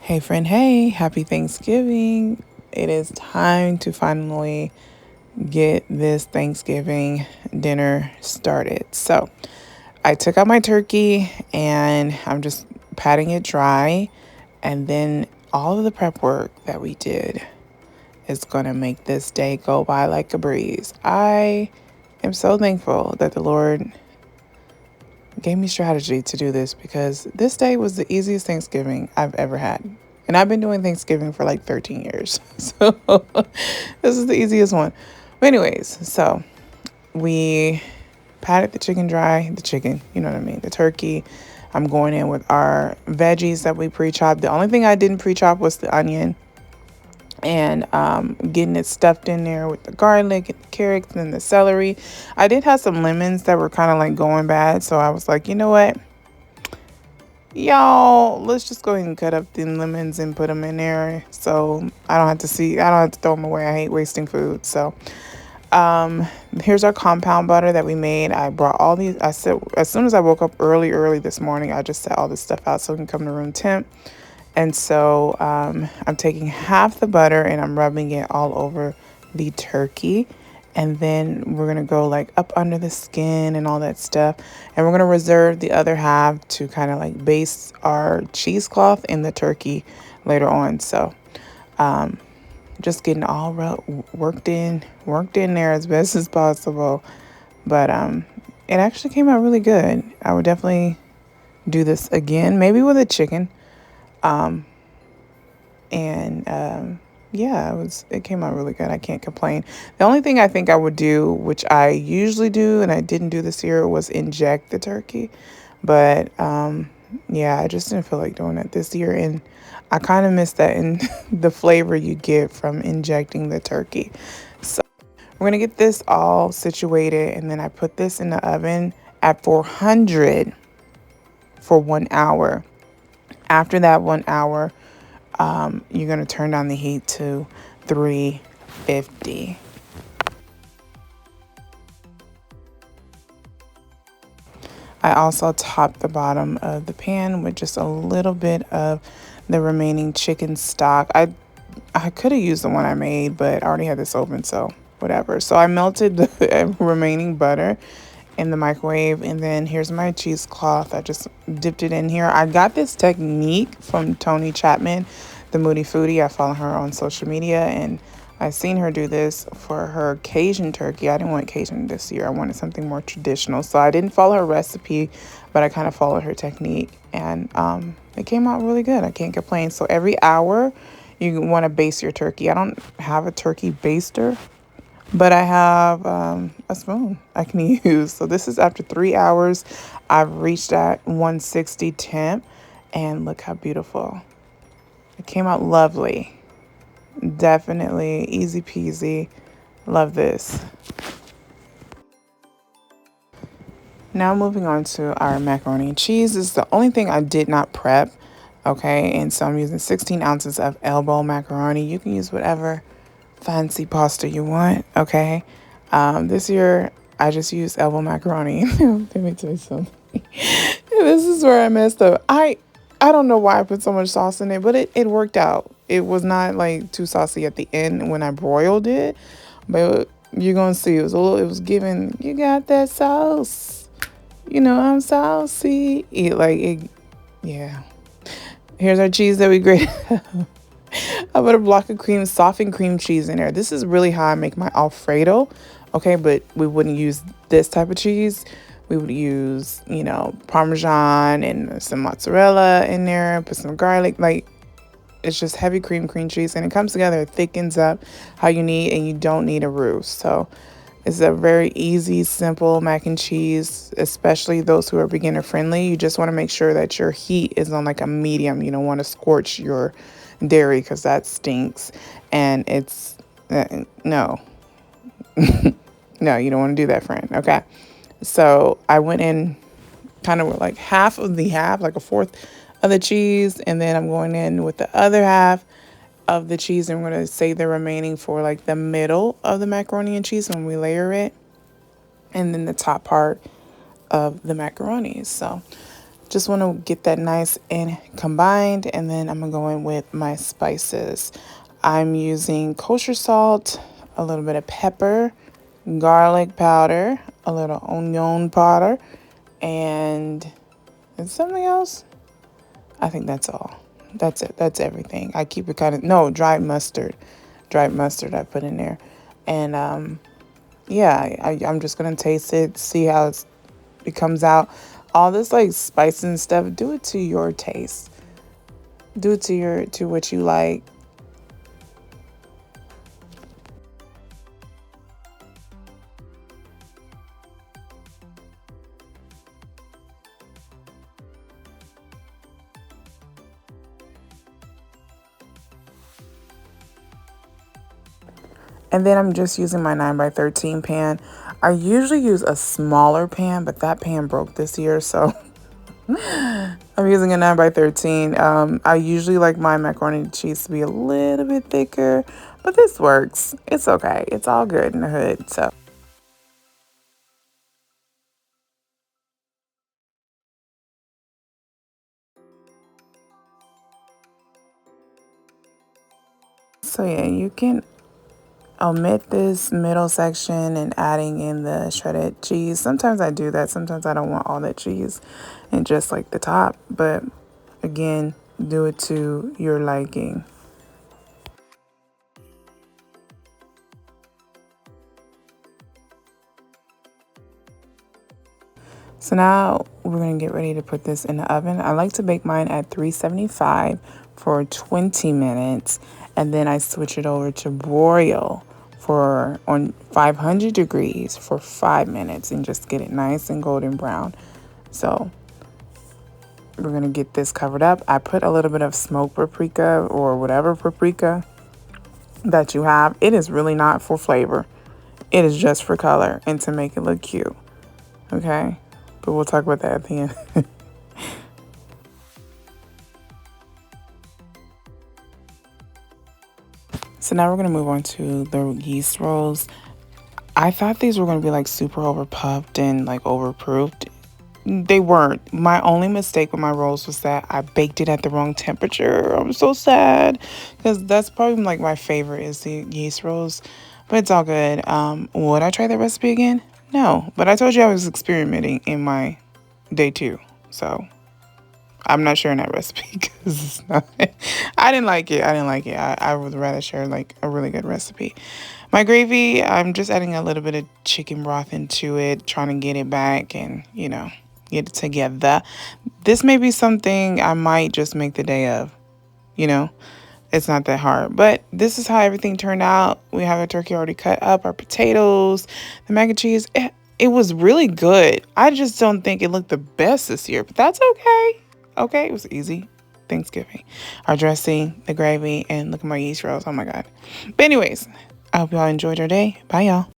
Hey, friend, hey, happy Thanksgiving. It is time to finally get this Thanksgiving dinner started. So, I took out my turkey and I'm just patting it dry. And then all of the prep work that we did is going to make this day go by like a breeze. I am so thankful that the Lord gave me strategy to do this because this day was the easiest Thanksgiving I've ever had. And I've been doing Thanksgiving for like 13 years. So this is the easiest one. But anyways, so we patted the chicken dry, the chicken, you know what I mean, the turkey. I'm going in with our veggies that we pre-chopped. The only thing I didn't pre-chop was the onion and getting it stuffed in there with the garlic and the carrots and the celery. I did have some lemons that were kind of like going bad, so I was like, you know what, y'all, let's just go ahead and cut up the lemons and put them in there, so I don't have to throw them away. I hate wasting food. So here's our compound butter that we made. I brought all these. I said as soon as I woke up early this morning, I just set all this stuff out so it can come to room temp. And so I'm taking half the butter and I'm rubbing it all over the turkey. And then we're going to go like up under the skin and all that stuff. And we're going to reserve the other half to kind of like base our cheesecloth in the turkey later on. So just getting all worked in there as best as possible. But it actually came out really good. I would definitely do this again, maybe with a chicken. And yeah, it came out really good. I can't complain. The only thing I think I would do, which I usually do and I didn't do this year, was inject the turkey. But yeah, I just didn't feel like doing it this year, and I kind of missed that in the flavor you get from injecting the turkey. So we're gonna get this all situated, and then I put this in the oven at 400 for 1 hour. After that 1 hour, you're going to turn down the heat to 350. I also topped the bottom of the pan with just a little bit of the remaining chicken stock. I could have used the one I made, but I already had this open, so whatever. So I melted the remaining butter in the microwave, and then here's my cheesecloth. I just dipped it in here. I got this technique from Tony Chapman, the Moody Foodie. I follow her on social media, and I've seen her do this for her Cajun turkey. I didn't want Cajun this year. I wanted something more traditional, so I didn't follow her recipe, but I kind of followed her technique, and it came out really good. I can't complain. So every hour you want to baste your turkey. I don't have a turkey baster, but I have a spoon I can use. So this is after 3 hours. I've reached that 160 temp, and look how beautiful. It came out lovely. Definitely easy peasy. Love this. Now moving on to our macaroni and cheese. This is the only thing I did not prep. Okay, and so I'm using 16 ounces of elbow macaroni. You can use whatever fancy pasta you want. Okay, this year I just used elbow macaroni. Let me tell you something. This is where I messed up. I don't know why I put so much sauce in it, but it worked out. It was not like too saucy at the end when I broiled it, but you're gonna see it was giving, you got that sauce. You know I'm saucy. Yeah. Here's our cheese that we grated. I put a block of softened cream cheese in there. This is really how I make my Alfredo. Okay, but we wouldn't use this type of cheese. We would use, Parmesan and some mozzarella in there, put some garlic. Like, it's just heavy cream cheese, and it comes together. It thickens up how you need, and you don't need a roux. So it's a very easy, simple mac and cheese, especially those who are beginner friendly. You just want to make sure that your heat is on like a medium. You don't want to scorch your dairy because that stinks. And it's, no, no, you don't want to do that, friend. Okay. So I went in kind of with like half of the half, like a fourth of the cheese. And then I'm going in with the other half of the cheese, and we're going to save the remaining for like the middle of the macaroni and cheese when we layer it, and then the top part of the macaroni. So Just want to get that nice and combined, and then I'm going to go in with my spices. I'm using kosher salt, a little bit of pepper, garlic powder, a little onion powder, and is something else? I think that's all. That's it. That's everything. I keep it kind of, no, dried mustard. Dried mustard I put in there. And yeah, I'm just going to taste it, see how it comes out. All this like spice and stuff, do it to your taste. Do it to what you like. And then I'm just using my 9x13 pan. I usually use a smaller pan, but that pan broke this year, so I'm using a 9x13. I usually like my macaroni and cheese to be a little bit thicker, but this works. It's okay. It's all good in the hood. So yeah, you can omit this middle section and adding in the shredded cheese. Sometimes I do that. Sometimes I don't want all that cheese and just like the top. But again, do it to your liking. So now we're going to get ready to put this in the oven. I like to bake mine at 375 for 20 minutes. And then I switch it over to broil for on 500 degrees for 5 minutes and just get it nice and golden brown. So we're going to get this covered up. I put a little bit of smoked paprika or whatever paprika that you have. It is really not for flavor. It is just for color and to make it look cute. Okay? But we'll talk about that at the end. So now we're going to move on to the yeast rolls. I thought these were going to be like super over puffed and like overproofed. They weren't. My only mistake with my rolls was that I baked it at the wrong temperature. I'm so sad because that's probably like my favorite is the yeast rolls, but it's all good. Would I try that recipe again? No, but I told you I was experimenting in my day 2, so I'm not sharing that recipe because it's not. I didn't like it. I didn't like it. I would rather share like a really good recipe. My gravy, I'm just adding a little bit of chicken broth into it, trying to get it back and, get it together. This may be something I might just make the day of, you know. It's not that hard. But this is how everything turned out. We have our turkey already cut up, our potatoes, the mac and cheese. It was really good. I just don't think it looked the best this year, but that's okay. Okay, it was easy. Thanksgiving. Our dressing, the gravy, and look at my yeast rolls. Oh my God. But anyways, I hope y'all enjoyed your day. Bye, y'all.